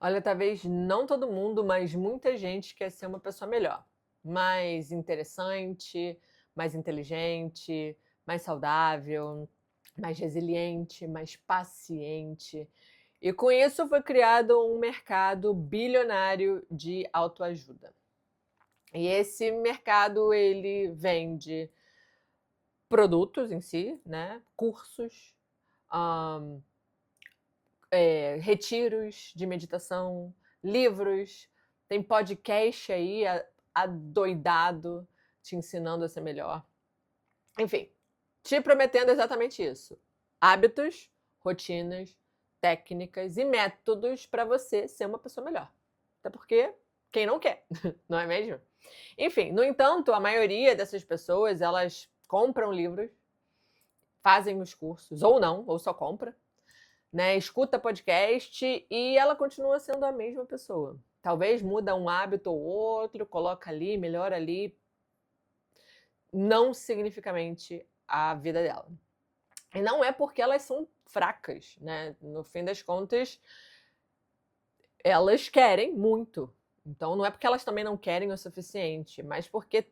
Olha, talvez não todo mundo, mas muita gente quer ser uma pessoa melhor, mais interessante, mais inteligente, mais saudável, mais resiliente, mais paciente. E com isso foi criado um mercado bilionário de autoajuda. E esse mercado ele vende produtos em si, né? Cursos, hã, retiros de meditação, livros, tem podcast aí adoidado te ensinando a ser melhor. Enfim, te prometendo exatamente isso: hábitos, rotinas, técnicas e métodos para você ser uma pessoa melhor. Até porque quem não quer, não é mesmo? Enfim, no entanto, a maioria dessas pessoas, elas compram livros, fazem os cursos, ou não, ou só compra, né, escuta podcast e ela continua sendo a mesma pessoa. Talvez muda um hábito ou outro, coloca ali, melhora ali, não significativamente a vida dela. E não é porque elas são fracas, né? No fim das contas, elas querem muito. Então não é porque elas também não querem o suficiente, mas porque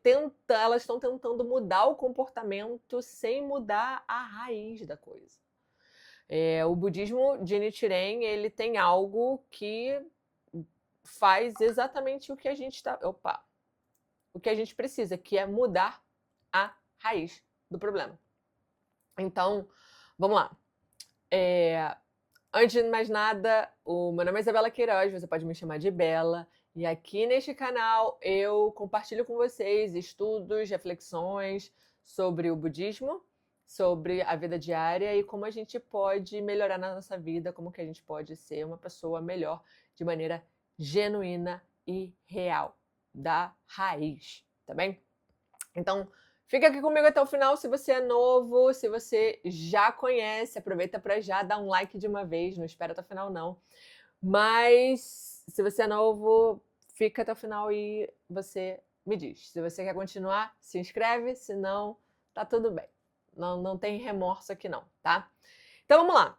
elas estão tentando mudar o comportamento sem mudar a raiz da coisa. O budismo de Nichiren, ele tem algo que faz exatamente o que a gente o que a gente precisa, que é mudar a raiz do problema. Então, vamos lá. Antes de mais nada, o meu nome é Isabela Queiroz, você pode me chamar de Bela. E aqui neste canal eu compartilho com vocês estudos, reflexões sobre o budismo, sobre a vida diária e como a gente pode melhorar na nossa vida, como que a gente pode ser uma pessoa melhor de maneira genuína e real, da raiz, tá bem? Então, fica aqui comigo até o final se você é novo, se você já conhece, aproveita para já dar um like de uma vez, não espera até o final não. Mas se você é novo, fica até o final e você me diz. Se você quer continuar, se inscreve, se não, tá tudo bem. Não tem remorso aqui não, tá? Então vamos lá.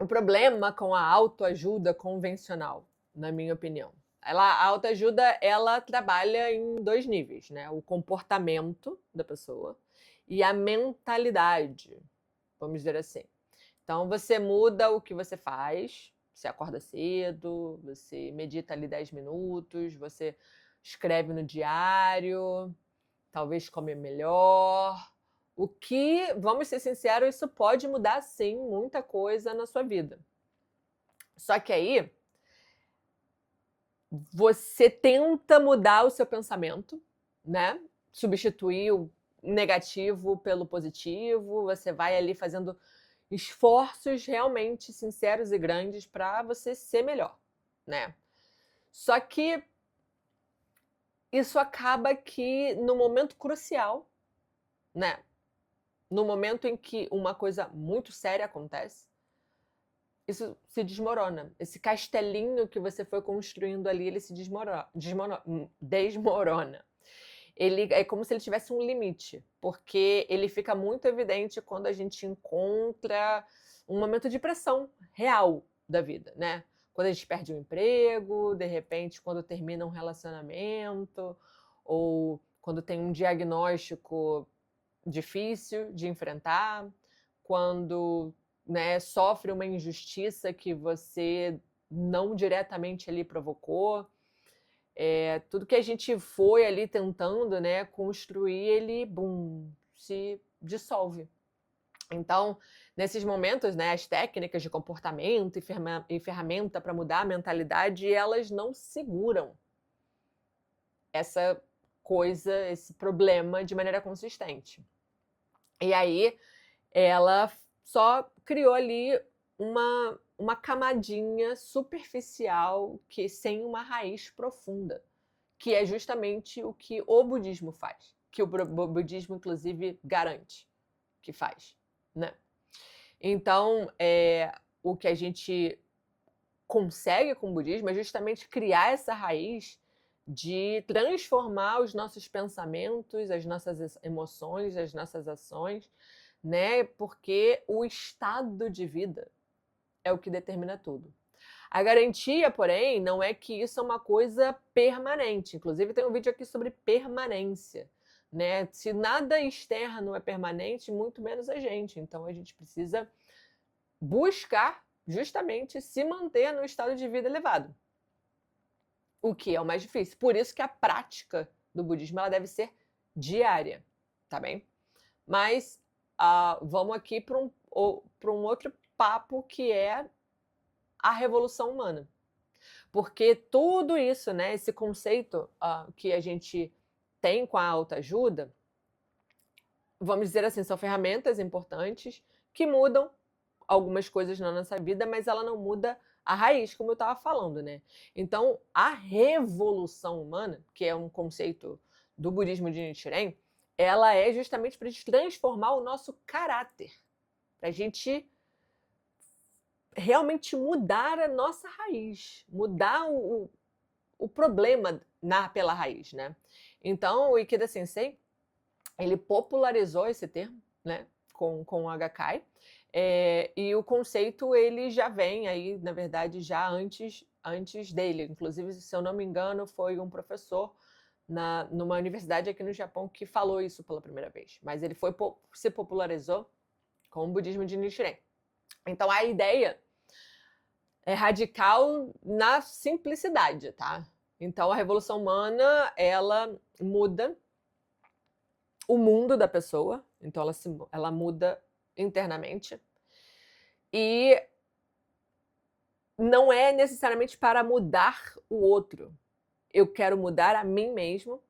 O problema com a autoajuda convencional, na minha opinião, a autoajuda, ela trabalha em 2 níveis, né, o comportamento da pessoa e a mentalidade, vamos dizer assim. Então você muda o que você faz, você acorda cedo, você medita ali 10 minutos, você escreve no diário, talvez come melhor. O que, vamos ser sinceros, isso pode mudar sim muita coisa na sua vida. Só que aí você tenta mudar o seu pensamento, né? Substituir o negativo pelo positivo, você vai ali fazendo esforços realmente sinceros e grandes para você ser melhor, né? Só que isso acaba que no momento crucial, né? No momento em que uma coisa muito séria acontece, isso se desmorona. Esse castelinho que você foi construindo ali, ele se desmorona. Ele é como se ele tivesse um limite, porque ele fica muito evidente quando a gente encontra um momento de pressão real da vida, né? Quando a gente perde um emprego, de repente, quando termina um relacionamento, ou quando tem um diagnóstico difícil de enfrentar, quando, né, sofre uma injustiça que você não diretamente ali provocou. Tudo que a gente foi ali tentando, né, construir, ele, bum, se dissolve. Então, nesses momentos, né, as técnicas de comportamento e ferramenta para mudar a mentalidade, elas não seguram essa coisa, esse problema de maneira consistente. E aí, ela só criou ali uma camadinha superficial que sem uma raiz profunda, que é justamente o que o budismo faz, que o budismo inclusive garante que faz, né? Então, o que a gente consegue com o budismo é justamente criar essa raiz de transformar os nossos pensamentos, as nossas emoções, as nossas ações, né? Porque o estado de vida é o que determina tudo. A garantia, porém, não é que isso é uma coisa permanente. Inclusive, tem um vídeo aqui sobre permanência, né? Se nada externo é permanente, muito menos a gente. Então, a gente precisa buscar justamente se manter no estado de vida elevado, o que é o mais difícil. Por isso que a prática do budismo ela deve ser diária, tá bem? Mas vamos aqui para um outro papo, que é a revolução humana. Porque tudo isso, né, esse conceito que a gente tem com a autoajuda, vamos dizer assim, são ferramentas importantes que mudam algumas coisas na nossa vida, mas ela não muda a raiz, como eu estava falando, né? Então, a revolução humana, que é um conceito do budismo de Nichiren, ela é justamente para transformar o nosso caráter, para a gente realmente mudar a nossa raiz, mudar o problema pela raiz, né? Então, o Ikeda Sensei, ele popularizou esse termo, né, com o Hakai, e o conceito ele já vem aí, na verdade, já antes dele. Inclusive, se eu não me engano, foi um professor numa universidade aqui no Japão que falou isso pela primeira vez. Mas ele se popularizou com o budismo de Nichiren. Então, a ideia é radical na simplicidade, tá? Então, a revolução humana, ela muda o mundo da pessoa, então ela muda internamente, e não é necessariamente para mudar o outro. Eu quero mudar a mim mesmo,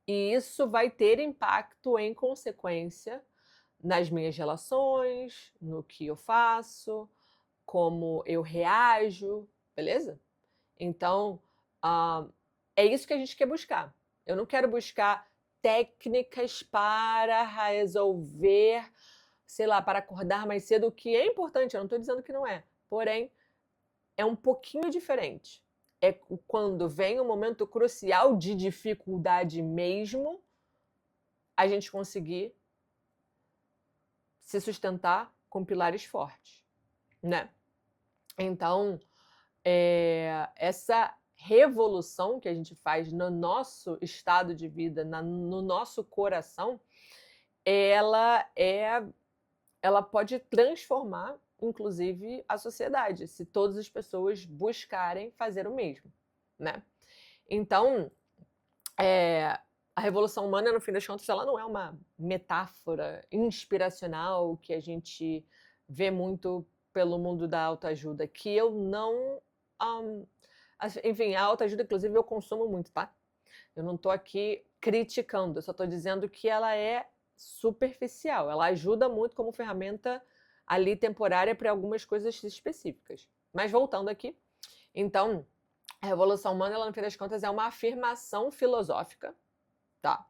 e isso vai ter impacto em consequência nas minhas relações, no que eu faço, como eu reajo, beleza? Então, é isso que a gente quer buscar. Eu não quero buscar técnicas para resolver, sei lá, para acordar mais cedo, o que é importante, eu não estou dizendo que não é. Porém, é um pouquinho diferente. É quando vem um momento crucial de dificuldade mesmo, a gente conseguir se sustentar com pilares fortes, né? Então, essa revolução que a gente faz no nosso estado de vida, no nosso coração, ela pode transformar, inclusive, a sociedade, se todas as pessoas buscarem fazer o mesmo, né? Então, a revolução humana, no fim das contas, ela não é uma metáfora inspiracional que a gente vê muito pelo mundo da autoajuda, que eu não... enfim, a autoajuda, inclusive, eu consumo muito, tá? Eu não estou aqui criticando, eu só estou dizendo que ela é superficial. Ela ajuda muito como ferramenta ali temporária para algumas coisas específicas. Mas voltando aqui, então, a revolução humana, ela, no fim das contas, é uma afirmação filosófica, tá?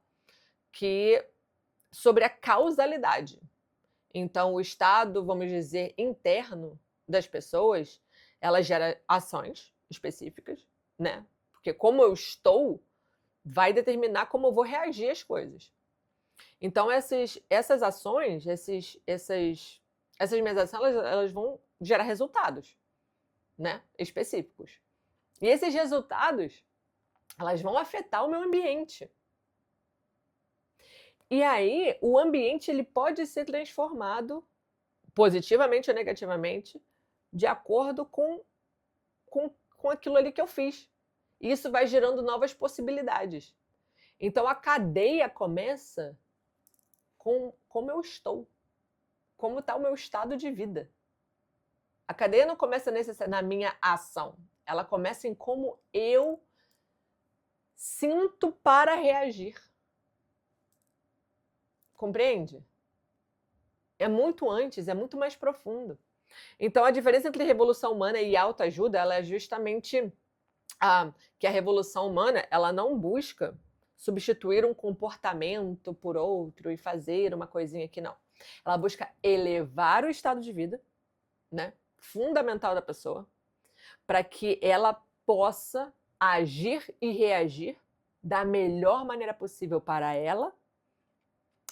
Sobre a causalidade. Então, o estado, vamos dizer, interno das pessoas, ela gera ações específicas, né? Porque como eu estou, vai determinar como eu vou reagir às coisas. Então, essas ações, essas minhas ações, elas vão gerar resultados, né, específicos. E esses resultados, elas vão afetar o meu ambiente. E aí, o ambiente ele pode ser transformado positivamente ou negativamente de acordo com aquilo ali que eu fiz. E isso vai gerando novas possibilidades. Então, a cadeia começa com como eu estou, como está o meu estado de vida. A cadeia não começa na minha ação, ela começa em como eu sinto para reagir. Compreende? É muito antes, é muito mais profundo. Então, a diferença entre revolução humana e autoajuda, ela é justamente que a revolução humana, ela não busca substituir um comportamento por outro e fazer uma coisinha que não. Ela busca elevar o estado de vida, né, fundamental da pessoa, para que ela possa agir e reagir da melhor maneira possível para ela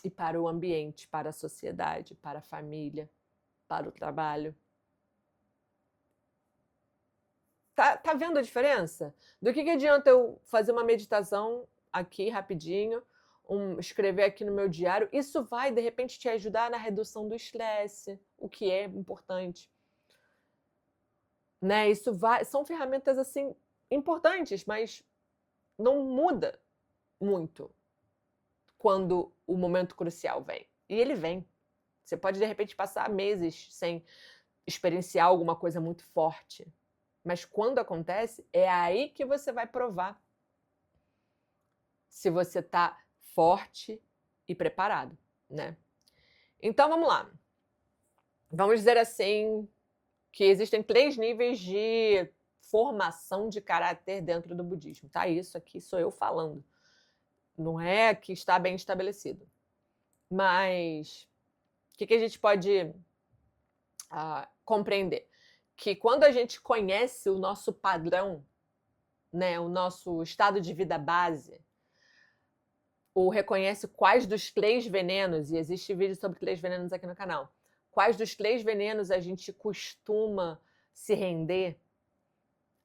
e para o ambiente, para a sociedade, para a família, para o trabalho. Tá vendo a diferença? Do que adianta eu fazer uma meditação aqui rapidinho, escrever aqui no meu diário? Isso vai, de repente, te ajudar na redução do estresse, o que é importante. Né? Isso vai, são ferramentas assim importantes, mas não muda muito quando o momento crucial vem. E ele vem. Você pode, de repente, passar meses sem experienciar alguma coisa muito forte. Mas quando acontece, é aí que você vai provar se você está forte e preparado, né? Então, vamos lá. Vamos dizer assim que existem 3 níveis de formação de caráter dentro do budismo, tá? Isso aqui sou eu falando. Não é que está bem estabelecido. Mas o que a gente pode compreender? Que quando a gente conhece o nosso padrão, né, o nosso estado de vida base, ou reconhece quais dos 3 venenos, e existe vídeo sobre 3 venenos aqui no canal, quais dos 3 venenos a gente costuma se render,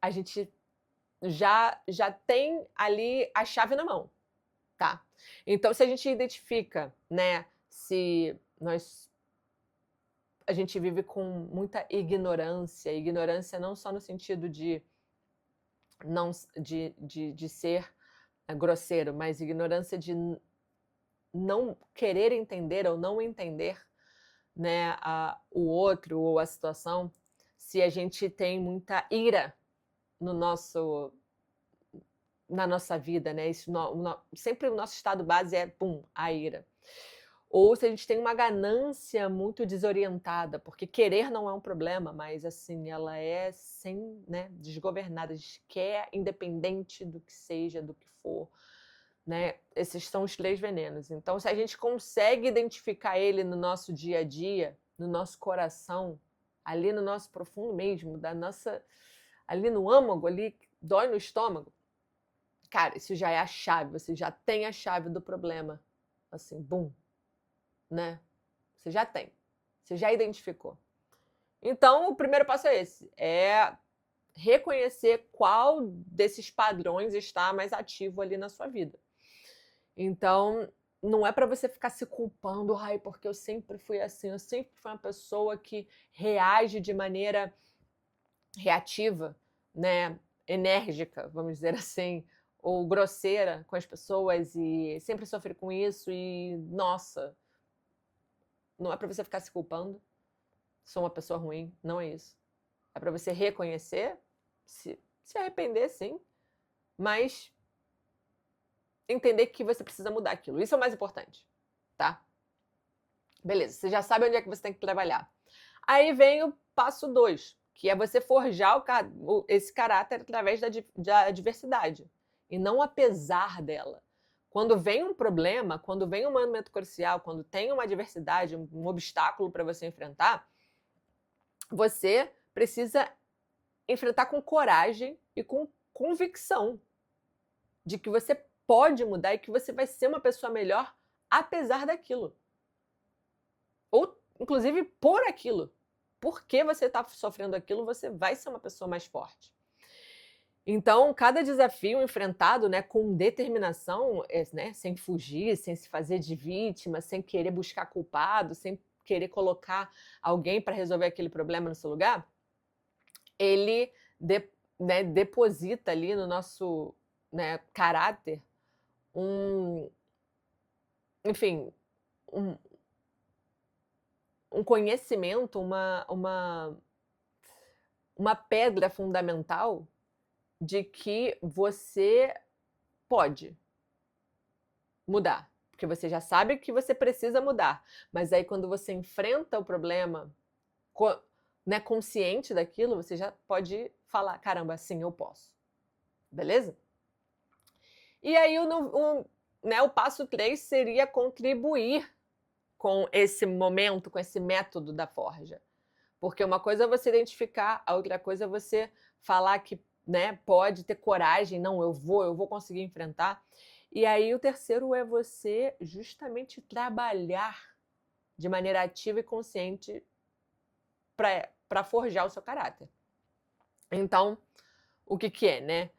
a gente já tem ali a chave na mão, tá? Então, se a gente identifica, né, se a gente vive com muita ignorância não só no sentido de ser grosseiro, mas ignorância de não querer entender ou não entender, né, o outro ou a situação, se a gente tem muita ira na nossa vida, né? Isso, sempre o nosso estado base é, a ira. Ou se a gente tem uma ganância muito desorientada, porque querer não é um problema, mas assim, ela é desgovernada, a gente quer independente do que seja, do que for, né? Esses são os 3 venenos. Então, se a gente consegue identificar ele no nosso dia a dia, no nosso coração, ali no nosso profundo mesmo, ali no âmago, ali, dói no estômago, cara, isso já é a chave, você já tem a chave do problema. Assim, né? Você já tem, você já identificou. Então, o primeiro passo é esse, é reconhecer qual desses padrões está mais ativo ali na sua vida. Então, não é para você ficar se culpando, porque eu sempre fui assim, eu sempre fui uma pessoa que reage de maneira reativa, né, enérgica, vamos dizer assim, ou grosseira com as pessoas e sempre sofri com isso e, nossa, não é para você ficar se culpando, sou uma pessoa ruim, não é isso. É para você reconhecer, se arrepender, sim, mas entender que você precisa mudar aquilo. Isso é o mais importante, tá? Beleza, você já sabe onde é que você tem que trabalhar. Aí vem o passo 2, que é você forjar esse caráter através da adversidade, e não apesar dela. Quando vem um problema, quando vem um momento crucial, quando tem uma adversidade, um obstáculo para você enfrentar, você precisa enfrentar com coragem e com convicção de que você pode mudar e que você vai ser uma pessoa melhor apesar daquilo. Ou, inclusive, por aquilo. Porque você está sofrendo aquilo, você vai ser uma pessoa mais forte. Então, cada desafio enfrentado, né, com determinação, né, sem fugir, sem se fazer de vítima, sem querer buscar culpado, sem querer colocar alguém para resolver aquele problema no seu lugar, ele deposita ali no nosso, né, caráter enfim, um conhecimento, uma pedra fundamental de que você pode mudar, porque você já sabe que você precisa mudar, mas aí quando você enfrenta o problema, né, consciente daquilo, você já pode falar, caramba, sim, eu posso. Beleza? E aí o passo 3 seria contribuir com esse momento, com esse método da forja. Porque uma coisa é você identificar, a outra coisa é você falar que, né, pode ter coragem, não, eu vou conseguir enfrentar. E aí o terceiro é você justamente trabalhar de maneira ativa e consciente para forjar o seu caráter. Então, o que que é, né?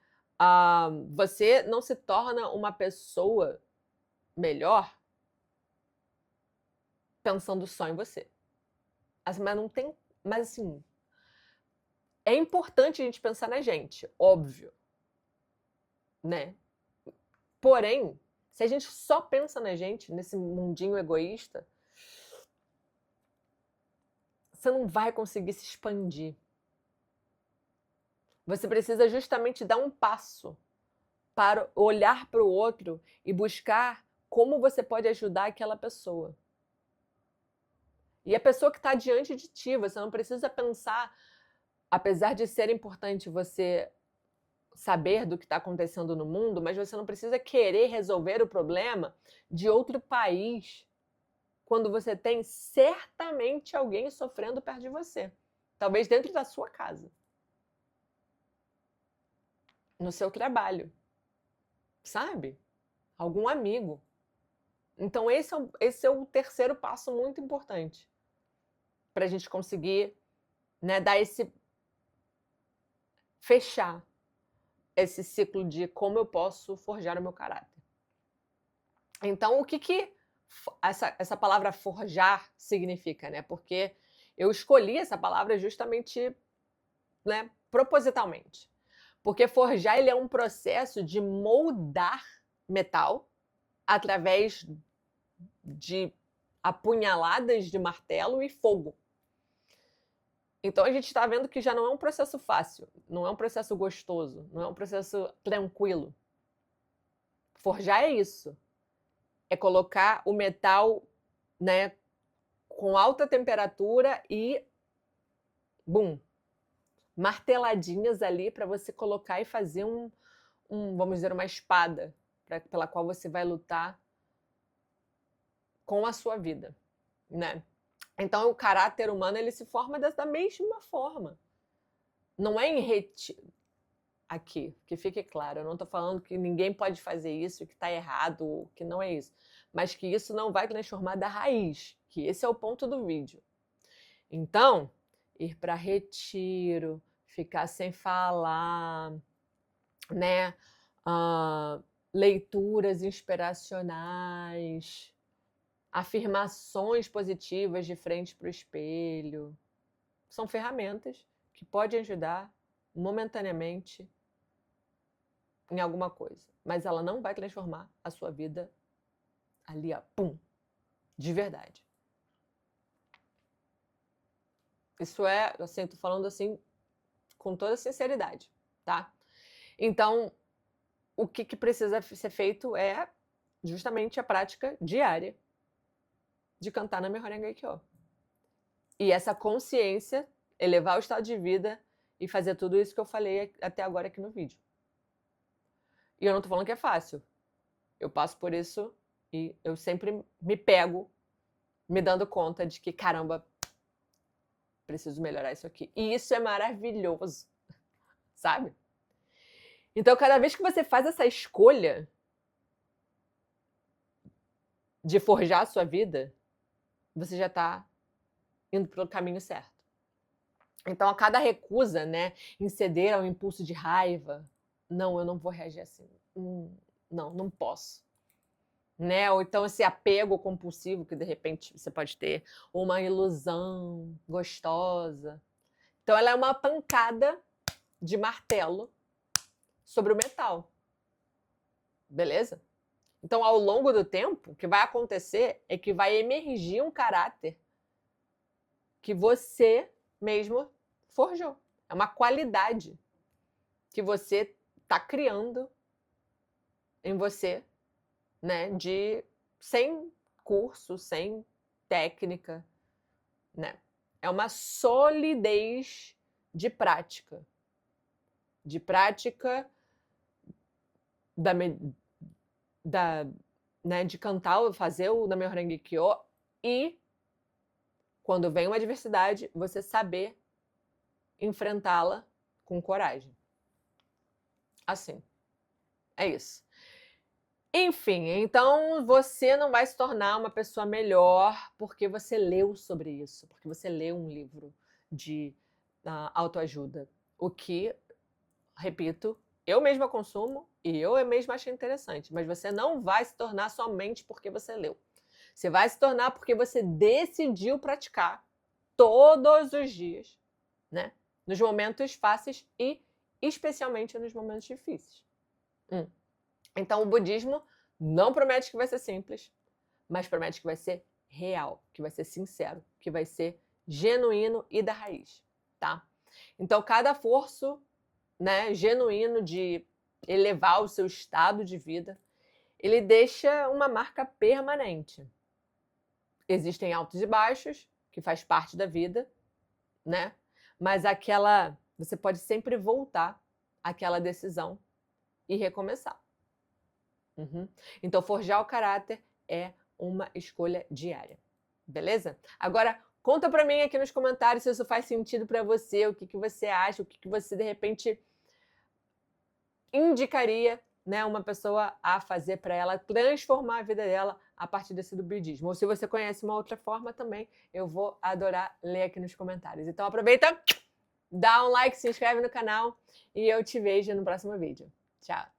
Você não se torna uma pessoa melhor pensando só em você. Mas não tem, mas assim, é importante a gente pensar na gente, óbvio, né? Porém, se a gente só pensa na gente, nesse mundinho egoísta, você não vai conseguir se expandir. Você precisa justamente dar um passo para olhar para o outro e buscar como você pode ajudar aquela pessoa. E a pessoa que está diante de ti, você não precisa pensar, apesar de ser importante você saber do que está acontecendo no mundo, mas você não precisa querer resolver o problema de outro país quando você tem certamente alguém sofrendo perto de você. Talvez dentro da sua casa. No seu trabalho. Sabe? Algum amigo. Então esse é o terceiro passo muito importante para a gente conseguir, né, dar esse fechar esse ciclo de como eu posso forjar o meu caráter. Então, o que essa palavra forjar significa, né? Porque eu escolhi essa palavra justamente, né, propositalmente. Porque forjar ele é um processo de moldar metal através de apunhaladas de martelo e fogo. Então a gente está vendo que já não é um processo fácil, não é um processo gostoso, não é um processo tranquilo. Forjar é isso. É colocar o metal, né, com alta temperatura e bum, marteladinhas ali para você colocar e fazer vamos dizer, uma espada pela qual você vai lutar com a sua vida, né? Então o caráter humano ele se forma da mesma forma. Não é aqui, que fique claro, eu não estou falando que ninguém pode fazer isso, que está errado, que não é isso, mas que isso não vai transformar da raiz, que esse é o ponto do vídeo. Então, ir para retiro, ficar sem falar, né? Leituras inspiracionais, afirmações positivas de frente para o espelho, são ferramentas que podem ajudar momentaneamente em alguma coisa, mas ela não vai transformar a sua vida ali, ó, pum, de verdade. Isso é, assim, tô falando assim com toda sinceridade, tá? Então, o que precisa ser feito é justamente a prática diária de cantar na Myoho Kyo. E essa consciência, elevar o estado de vida e fazer tudo isso que eu falei até agora aqui no vídeo. E eu não tô falando que é fácil. Eu passo por isso e eu sempre me pego me dando conta de que, caramba, preciso melhorar isso aqui. E isso é maravilhoso, sabe? Então, cada vez que você faz essa escolha de forjar a sua vida, você já está indo pelo caminho certo. Então, a cada recusa, né, em ceder ao impulso de raiva, não, eu não vou reagir assim. Não posso. Né? Ou então esse apego compulsivo que de repente você pode ter, ou uma ilusão gostosa. Então ela é uma pancada de martelo sobre o metal. Beleza? Então ao longo do tempo, o que vai acontecer é que vai emergir um caráter que você mesmo forjou. É uma qualidade que você está criando em você, né, sem curso, sem técnica, né? É uma solidez de prática né, de cantar, fazer o Nam-myoho Kyo e quando vem uma adversidade, você saber enfrentá-la com coragem. Assim, é isso. Enfim, então você não vai se tornar uma pessoa melhor porque você leu sobre isso, porque você leu um livro de autoajuda. O que repito, eu mesma consumo e eu mesma acho interessante, mas você não vai se tornar somente porque você leu. Você vai se tornar porque você decidiu praticar todos os dias, né? Nos momentos fáceis e especialmente nos momentos difíceis. Então, o budismo não promete que vai ser simples, mas promete que vai ser real, que vai ser sincero, que vai ser genuíno e da raiz, tá? Então, cada esforço, né, genuíno de elevar o seu estado de vida, ele deixa uma marca permanente. Existem altos e baixos, que faz parte da vida, né? Mas você pode sempre voltar àquela decisão e recomeçar. Então, forjar o caráter é uma escolha diária, beleza? Agora, conta pra mim aqui nos comentários se isso faz sentido pra você, o que você acha, o que você, de repente, indicaria, né, uma pessoa a fazer para ela transformar a vida dela a partir desse do budismo. Ou se você conhece uma outra forma também, eu vou adorar ler aqui nos comentários. Então aproveita, dá um like, se inscreve no canal e eu te vejo no próximo vídeo. Tchau!